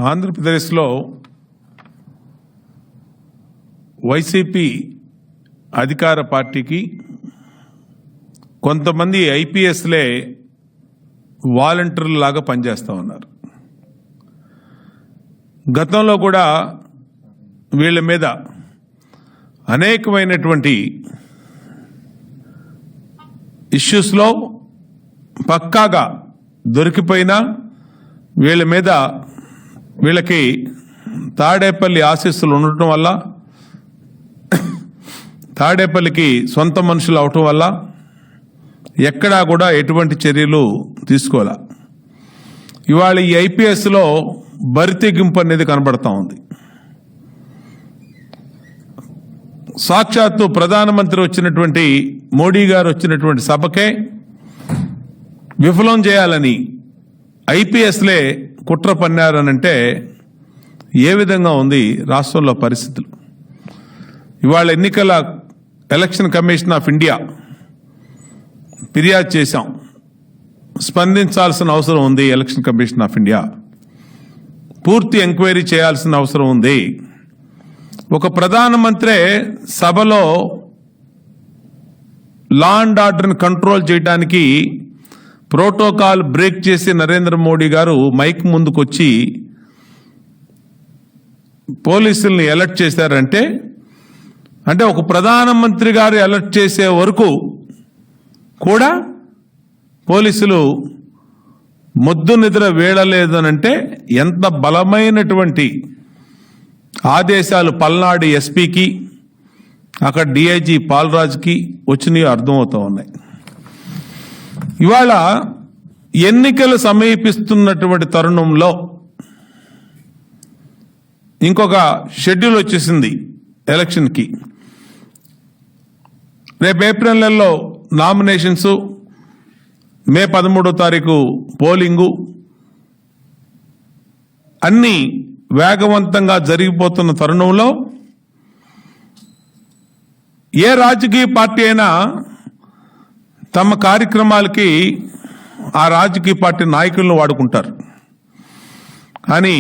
ఆంధ్రప్రదేశ్లో వైసీపీ అధికార పార్టీకి కొంతమంది ఐపీఎస్లే వాలంటీర్లాగా పనిచేస్తూ ఉన్నారు. గతంలో కూడా వీళ్ళ మీద అనేకమైనటువంటి ఇష్యూస్లో పక్కాగా దొరికిపోయినా వీళ్ళకి తాడేపల్లి ఆశీస్సులు ఉండటం వల్ల, తాడేపల్లికి సొంత మనుషులు అవటం వల్ల ఎక్కడా కూడా ఎటువంటి చర్యలు తీసుకోలే. ఇవాళ ఈ ఐపీఎస్లో బరితెగింపు అనేది కనబడతా ఉంది. సాక్షాత్తు ప్రధానమంత్రి వచ్చినటువంటి మోడీ గారు వచ్చినటువంటి సభకే విఫలం చేయాలని ఐపీఎస్లే కుట్ర పన్నారనంటే ఏ విధంగా ఉంది రాష్ట్రంలో పరిస్థితులు? ఇవాళ ఎలక్షన్ కమిషన్ ఆఫ్ ఇండియా ఫిర్యాదు చేశాం. స్పందించాల్సిన అవసరం ఉంది. ఎలక్షన్ కమిషన్ ఆఫ్ ఇండియా పూర్తి ఎంక్వైరీ చేయాల్సిన అవసరం ఉంది. ఒక ప్రధానమంత్రి సభలో లా అండ్ ఆర్డర్ని కంట్రోల్ చేయడానికి ప్రోటోకాల్ బ్రేక్ చేసి నరేంద్ర మోడీ గారు మైక్ ముందుకు వచ్చి పోలీసుల్ని అలర్ట్ చేశారంటే, అంటే ఒక ప్రధానమంత్రి గారు అలర్ట్ చేసే వరకు కూడా పోలీసులు మొద్దు నిద్ర వేయలేదనంటే ఎంత బలమైనటువంటి ఆదేశాలు పల్నాడు ఎస్పీకి, అక్కడ డిఐజీ పాల్రాజ్కి వచ్చినాయో అర్థమవుతూ ఉన్నాయి. ఇవాళ ఎన్నికలు సమీపిస్తున్నటువంటి తరుణంలో ఇంకొక షెడ్యూల్ వచ్చేసింది ఎలక్షన్కి. రేపు ఏప్రిల్ నెలలో నామినేషన్స్, మే 13వ తారీఖు పోలింగు, అన్నీ వేగవంతంగా జరిగిపోతున్న తరుణంలో ఏ రాజకీయ పార్టీ అయినా తమ కార్యక్రమాలకి ఆ రాజకీయ పార్టీ నాయకులను వాడుకుంటారు. కానీ